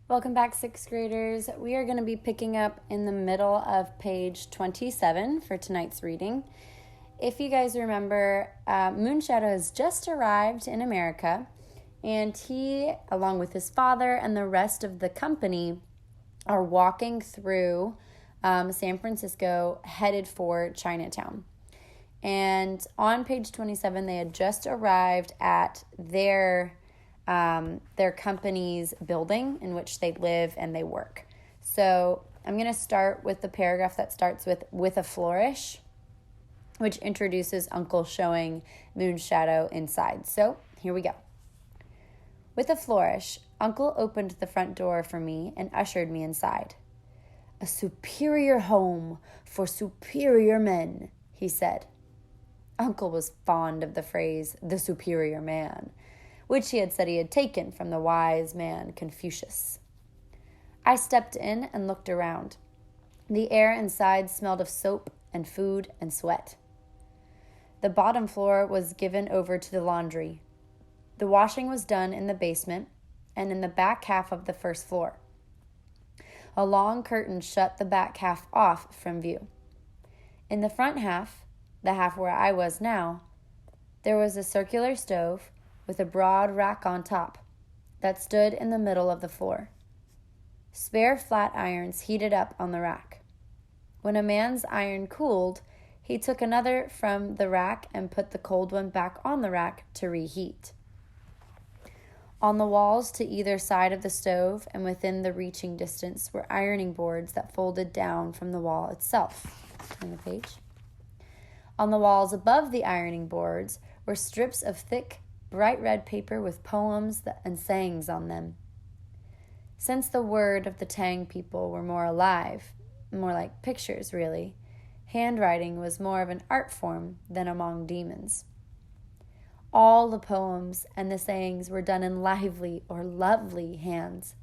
Welcome back, sixth graders. We are going to be picking up in the middle of page 27 for tonight's reading. If you guys remember, Moonshadow has just arrived in America, and he, along with his father and the rest of the company, are walking through San Francisco headed for Chinatown. And on page 27, they had just arrived at their company's building in which they live and they work. So I'm going to start with the paragraph that starts with a flourish, which introduces Uncle showing Moonshadow inside. So here we go. With a flourish, Uncle opened the front door for me and ushered me inside. "A superior home for superior men," he said. Uncle was fond of the phrase, "the superior man," which he had said he had taken from the wise man Confucius. I stepped in and looked around. The air inside smelled of soap and food and sweat. The bottom floor was given over to the laundry. The washing was done in the basement and in the back half of the first floor. A long curtain shut the back half off from view. In the front half, the half where I was now, there was a circular stove with a broad rack on top that stood in the middle of the floor. Spare flat irons heated up on the rack. When a man's iron cooled, he took another from the rack and put the cold one back on the rack to reheat. On the walls to either side of the stove and within the reaching distance were ironing boards that folded down from the wall itself. Turn the page. On the walls above the ironing boards were strips of thick, bright red paper with poems and sayings on them. Since the word of the Tang people were more alive, more like pictures really, handwriting was more of an art form than among demons. All the poems and the sayings were done in lively or lovely hands.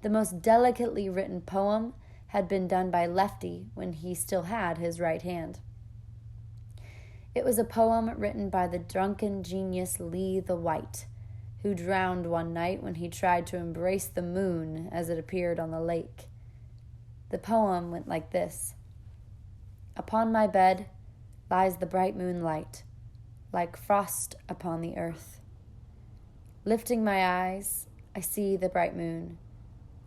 The most delicately written poem had been done by Lefty when he still had his right hand. It was a poem written by the drunken genius Lee the White, who drowned one night when he tried to embrace the moon as it appeared on the lake. The poem went like this. "Upon my bed lies the bright moonlight, like frost upon the earth. Lifting my eyes, I see the bright moon.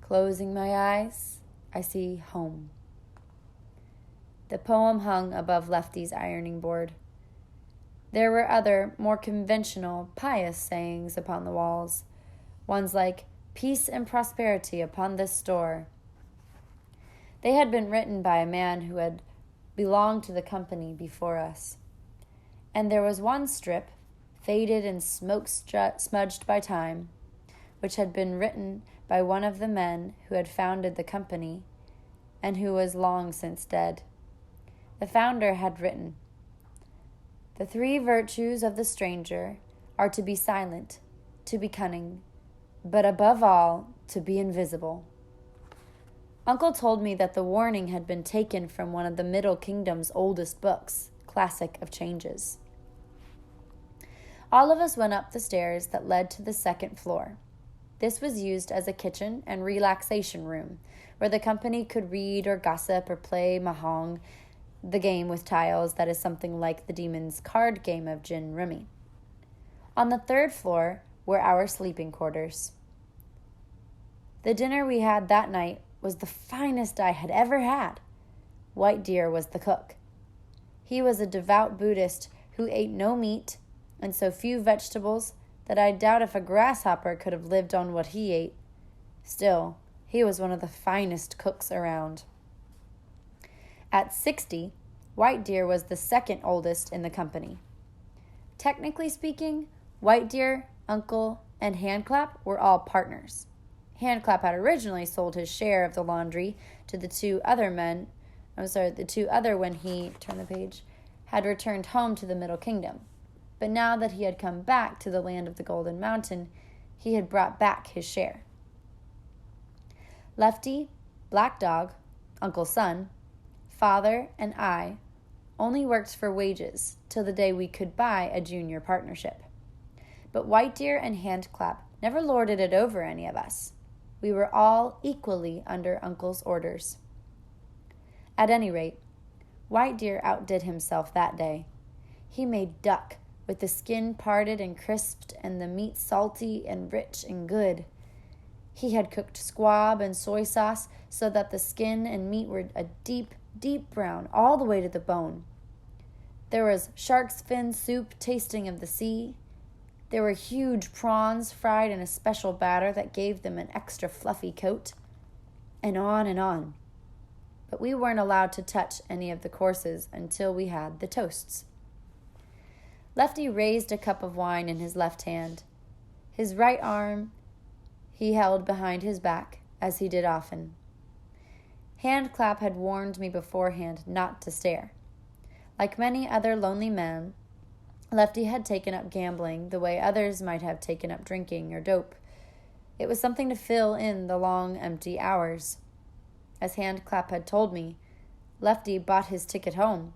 Closing my eyes, I see home." The poem hung above Lefty's ironing board. There were other, more conventional, pious sayings upon the walls, ones like, "Peace and prosperity upon this store." They had been written by a man who had belonged to the company before us. And there was one strip, faded and smoke-smudged by time, which had been written by one of the men who had founded the company and who was long since dead. The founder had written, "The 3 virtues of the stranger are to be silent, to be cunning, but above all, to be invisible." Uncle told me that the warning had been taken from one of the Middle Kingdom's oldest books, Classic of Changes. All of us went up the stairs that led to the second floor. This was used as a kitchen and relaxation room, where the company could read or gossip or play mahjong, the game with tiles that is something like the demon's card game of gin rummy. On the third floor were our sleeping quarters. The dinner we had that night was the finest I had ever had. White Deer was the cook. He was a devout Buddhist who ate no meat and so few vegetables that I doubt if a grasshopper could have lived on what he ate. Still, he was one of the finest cooks around. At 60, White Deer was the second oldest in the company. Technically speaking, White Deer, Uncle, and Handclap were all partners. Handclap had originally sold his share of the laundry to the two other when he, turn the page, had returned home to the Middle Kingdom. But now that he had come back to the land of the Golden Mountain, he had brought back his share. Lefty, Black Dog, Uncle's son, father, and I only worked for wages till the day we could buy a junior partnership. But White Deer and Handclap never lorded it over any of us. We were all equally under Uncle's orders. At any rate, White Deer outdid himself that day. He made duck, with the skin parted and crisped and the meat salty and rich and good. He had cooked squab and soy sauce so that the skin and meat were a deep, deep brown all the way to the bone. There was shark's fin soup tasting of the sea. There were huge prawns fried in a special batter that gave them an extra fluffy coat. And on and on. But we weren't allowed to touch any of the courses until we had the toasts. Lefty raised a cup of wine in his left hand. His right arm he held behind his back, as he did often. Handclap had warned me beforehand not to stare. Like many other lonely men, Lefty had taken up gambling the way others might have taken up drinking or dope. It was something to fill in the long, empty hours. As Handclap had told me, Lefty bought his ticket home,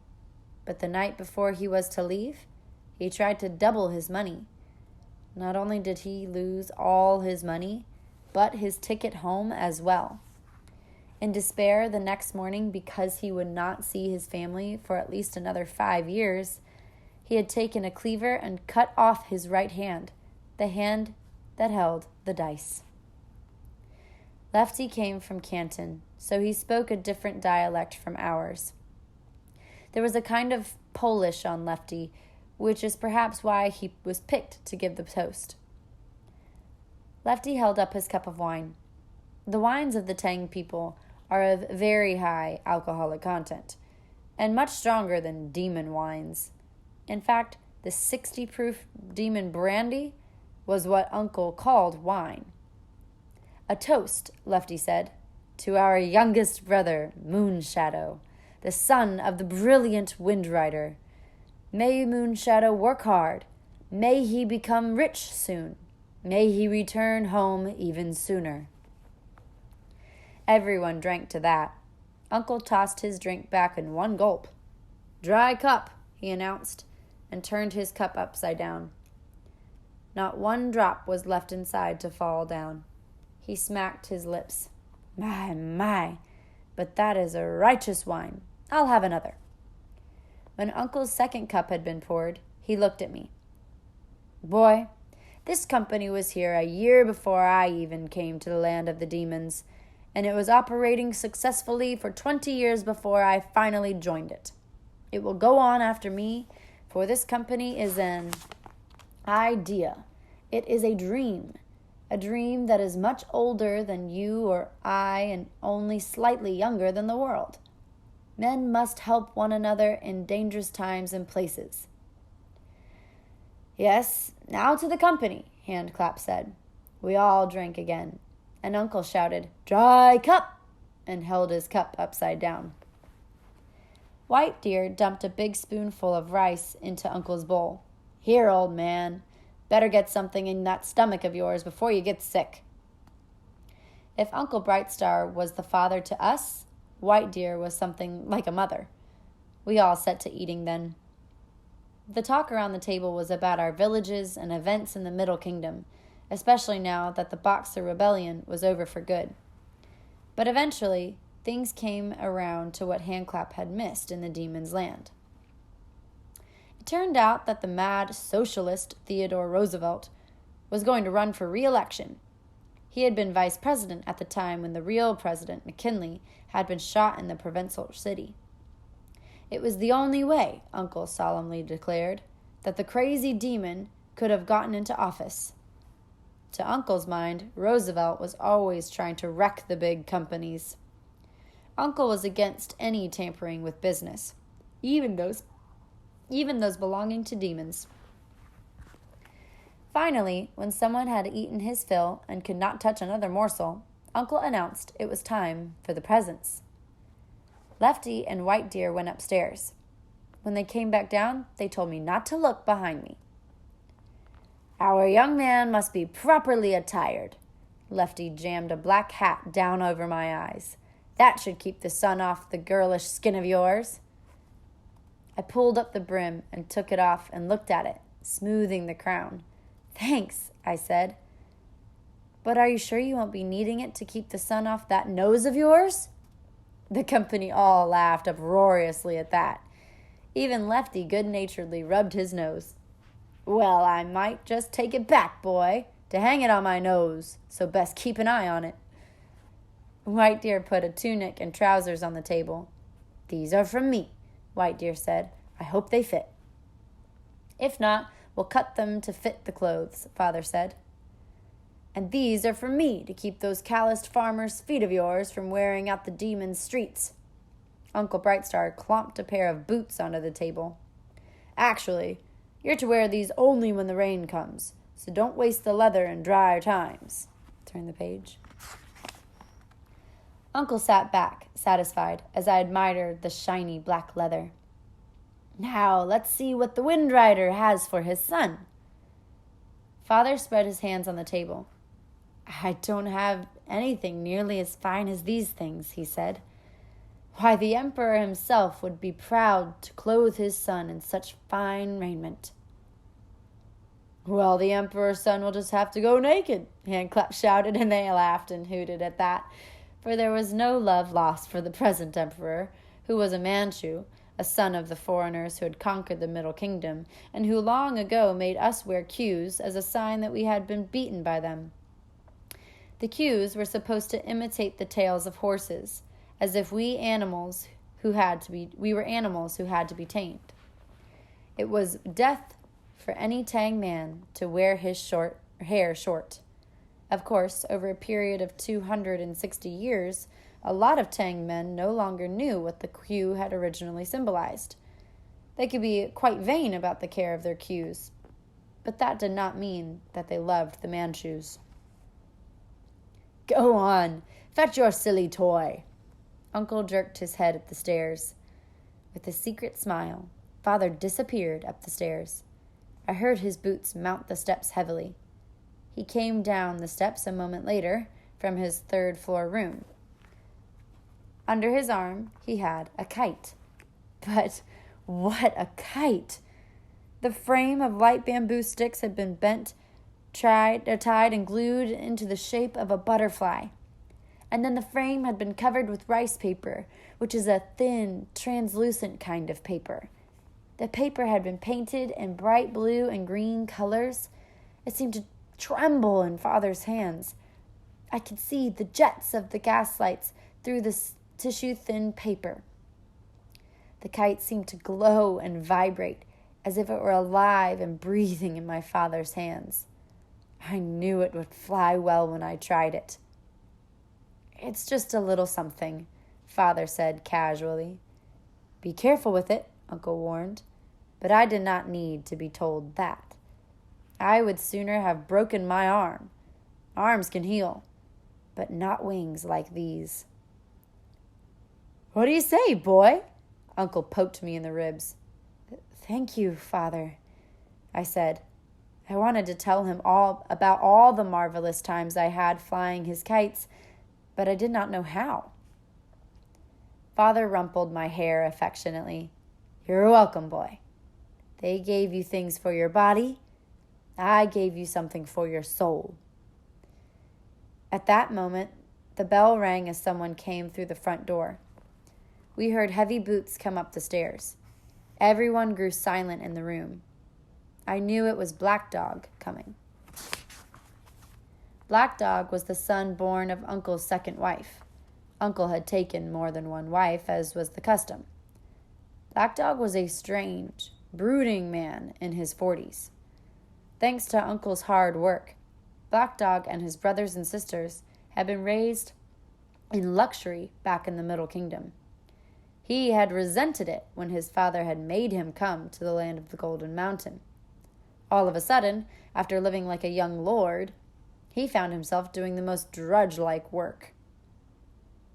but the night before he was to leave, he tried to double his money. Not only did he lose all his money, but his ticket home as well. In despair the next morning, because he would not see his family for at least another 5 years, he had taken a cleaver and cut off his right hand, the hand that held the dice. Lefty came from Canton, so he spoke a different dialect from ours. There was a kind of Polish on Lefty, which is perhaps why he was picked to give the toast. Lefty held up his cup of wine. The wines of the Tang people are of very high alcoholic content, and much stronger than demon wines. In fact, the 60-proof demon brandy was what Uncle called wine. A toast, Lefty said, to our youngest brother, Moonshadow, the son of the brilliant Wind Rider. May Moonshadow work hard. May he become rich soon. May he return home even sooner. Everyone drank to that. Uncle tossed his drink back in one gulp. Dry cup, he announced, and turned his cup upside down. Not one drop was left inside to fall down. He smacked his lips. My, but that is a righteous wine. I'll have another. When Uncle's second cup had been poured, he looked at me. Boy, this company was here a year before I even came to the land of the demons, and it was operating successfully for 20 years before I finally joined it. It will go on after me, for this company is an idea. It is a dream that is much older than you or I and only slightly younger than the world. Men must help one another in dangerous times and places. Yes, now to the company, Handclap said. We all drank again, and Uncle shouted, Dry cup, and held his cup upside down. White Deer dumped a big spoonful of rice into Uncle's bowl. Here, old man, better get something in that stomach of yours before you get sick. If Uncle Brightstar was the father to us, White Deer was something like a mother. We all set to eating then. The talk around the table was about our villages and events in the Middle Kingdom, especially now that the Boxer Rebellion was over for good. But eventually, things came around to what Handclap had missed in the Demon's Land. It turned out that the mad socialist Theodore Roosevelt was going to run for re-election. He had been vice president at the time when the real president, McKinley, had been shot in the provincial city. It was the only way, Uncle solemnly declared, that the crazy demon could have gotten into office. To Uncle's mind, Roosevelt was always trying to wreck the big companies. Uncle was against any tampering with business, even those belonging to demons. Finally, when someone had eaten his fill and could not touch another morsel, Uncle announced it was time for the presents. Lefty and White Deer went upstairs. When they came back down, they told me not to look behind me. Our young man must be properly attired. Lefty jammed a black hat down over my eyes. That should keep the sun off the girlish skin of yours. I pulled up the brim and took it off and looked at it, smoothing the crown. Thanks, I said. But are you sure you won't be needing it to keep the sun off that nose of yours? The company all laughed uproariously at that. Even Lefty good-naturedly rubbed his nose. Well, I might just take it back, boy, to hang it on my nose, so best keep an eye on it. White Deer put a tunic and trousers on the table. These are from me, White Deer said. I hope they fit. If not, we'll cut them to fit the clothes, Father said. And these are for me to keep those calloused farmers' feet of yours from wearing out the demon's streets. Uncle Brightstar clomped a pair of boots onto the table. Actually, you're to wear these only when the rain comes, so don't waste the leather in dry times. Turn the page. Uncle sat back, satisfied, as I admired the shiny black leather. Now, let's see what the Wind Rider has for his son. Father spread his hands on the table. I don't have anything nearly as fine as these things, he said. Why, the Emperor himself would be proud to clothe his son in such fine raiment. Well, the Emperor's son will just have to go naked, Handclap shouted, and they laughed and hooted at that, for there was no love lost for the present Emperor, who was a Manchu, a son of the foreigners who had conquered the Middle Kingdom, and who long ago made us wear queues as a sign that we had been beaten by them. The queues were supposed to imitate the tails of horses, as if we were animals who had to be tamed. It was death for any Tang man to wear his hair short. Of course, over a period of 260 years, a lot of Tang men no longer knew what the queue had originally symbolized. They could be quite vain about the care of their queues, but that did not mean that they loved the Manchus. Go on, fetch your silly toy. Uncle jerked his head at the stairs. With a secret smile, Father disappeared up the stairs. I heard his boots mount the steps heavily. He came down the steps a moment later from his third-floor room. Under his arm, he had a kite. But what a kite! The frame of light bamboo sticks had been tied and glued into the shape of a butterfly. And then the frame had been covered with rice paper, which is a thin, translucent kind of paper. The paper had been painted in bright blue and green colors. It seemed to tremble in Father's hands. I could see the jets of the gaslights through the tissue-thin paper. The kite seemed to glow and vibrate as if it were alive and breathing in my father's hands. I knew it would fly well when I tried it. It's just a little something, Father said casually. Be careful with it, Uncle warned, but I did not need to be told that. I would sooner have broken my arm. Arms can heal, but not wings like these. What do you say, boy? Uncle poked me in the ribs. Thank you, Father, I said. I wanted to tell him all about all the marvelous times I had flying his kites, but I did not know how. Father rumpled my hair affectionately. You're welcome, boy. They gave you things for your body. I gave you something for your soul. At that moment, the bell rang as someone came through the front door. We heard heavy boots come up the stairs. Everyone grew silent in the room. I knew it was Black Dog coming. Black Dog was the son born of Uncle's second wife. Uncle had taken more than one wife, as was the custom. Black Dog was a strange, brooding man in his 40s. Thanks to Uncle's hard work, Black Dog and his brothers and sisters had been raised in luxury back in the Middle Kingdom. He had resented it when his father had made him come to the land of the Golden Mountain. All of a sudden, after living like a young lord, he found himself doing the most drudge-like work.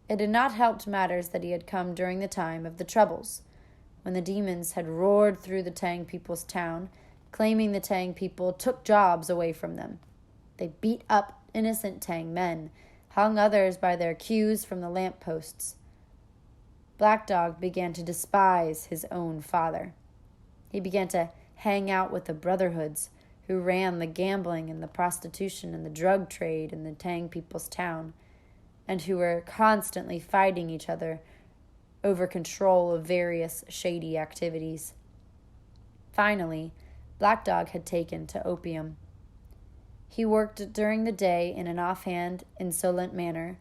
It had not helped matters that he had come during the time of the Troubles, when the demons had roared through the Tang people's town, claiming the Tang people took jobs away from them. They beat up innocent Tang men, hung others by their queues from the lampposts. Black Dog began to despise his own father. He began to hang out with the brotherhoods, who ran the gambling and the prostitution and the drug trade in the Tang people's town, and who were constantly fighting each other over control of various shady activities. Finally, Black Dog had taken to opium. He worked during the day in an offhand, insolent manner,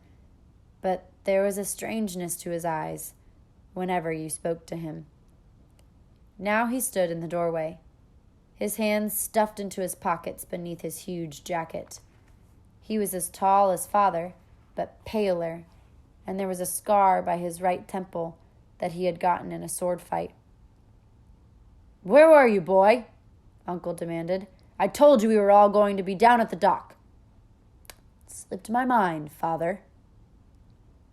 but there was a strangeness to his eyes whenever you spoke to him. Now he stood in the doorway, his hands stuffed into his pockets beneath his huge jacket. He was as tall as father, but paler, and there was a scar by his right temple that he had gotten in a sword fight. "Where were you, boy?" Uncle demanded. "I told you we were all going to be down at the dock." "It slipped my mind, father."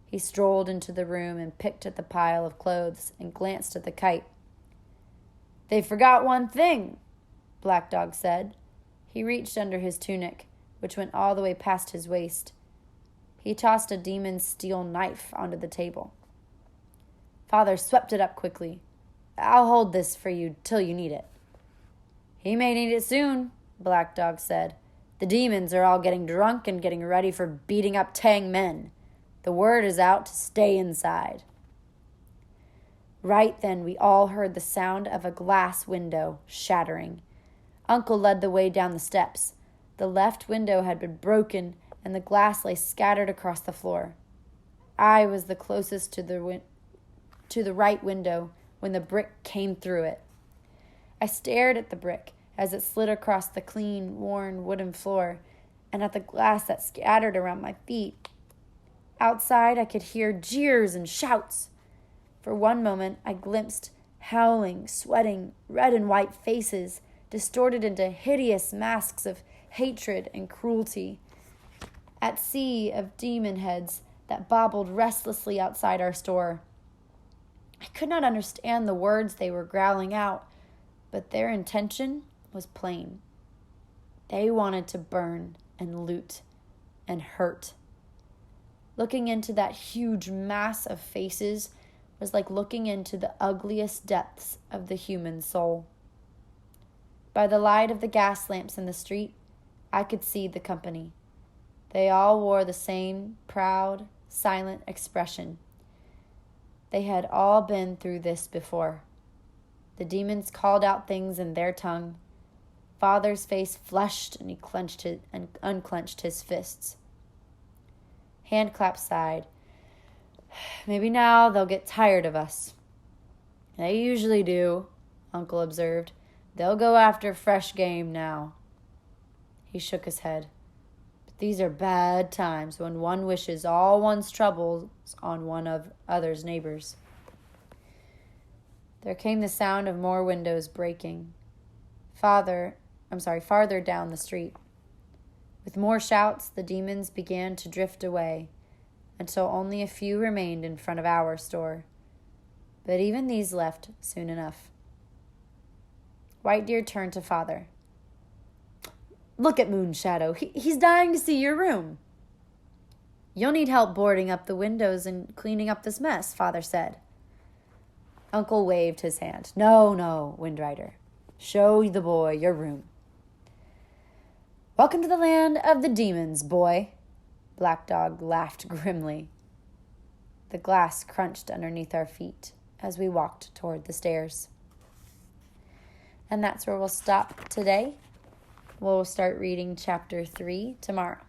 He strolled into the room and picked at the pile of clothes and glanced at the kite. "They forgot one thing," Black Dog said. He reached under his tunic, which went all the way past his waist. He tossed a demon's steel knife onto the table. Father swept it up quickly. "I'll hold this for you till you need it." "He may need it soon," Black Dog said. "The demons are all getting drunk and getting ready for beating up Tang men. The word is out to stay inside." Right then we all heard the sound of a glass window shattering. Uncle led the way down the steps. The left window had been broken, and the glass lay scattered across the floor. I was the closest to the right window when the brick came through it. I stared at the brick as it slid across the clean, worn wooden floor, and at the glass that scattered around my feet. Outside, I could hear jeers and shouts. For one moment, I glimpsed howling, sweating, red and white faces, distorted into hideous masks of hatred and cruelty. At sea of demon heads that bobbled restlessly outside our store. I could not understand the words they were growling out, but their intention was plain. They wanted to burn and loot and hurt. Looking into that huge mass of faces was like looking into the ugliest depths of the human soul. By the light of the gas lamps in the street, I could see the company. They all wore the same proud, silent expression. They had all been through this before. The demons called out things in their tongue. Father's face flushed and he clenched and unclenched his fists. Handclap sighed. "Maybe now they'll get tired of us." "They usually do," Uncle observed. "They'll go after fresh game now." He shook his head. "But these are bad times when one wishes all one's troubles on one of other's neighbors." There came the sound of more windows breaking. Farther down the street. With more shouts, the demons began to drift away, until only a few remained in front of our store. But even these left soon enough. White Deer turned to Father. "Look at Moonshadow. He's dying to see your room." "You'll need help boarding up the windows and cleaning up this mess," Father said. Uncle waved his hand. No, Windrider. Show the boy your room." "Welcome to the land of the demons, boy." Black Dog laughed grimly. The glass crunched underneath our feet as we walked toward the stairs. And that's where we'll stop today. We'll start reading chapter 3 tomorrow.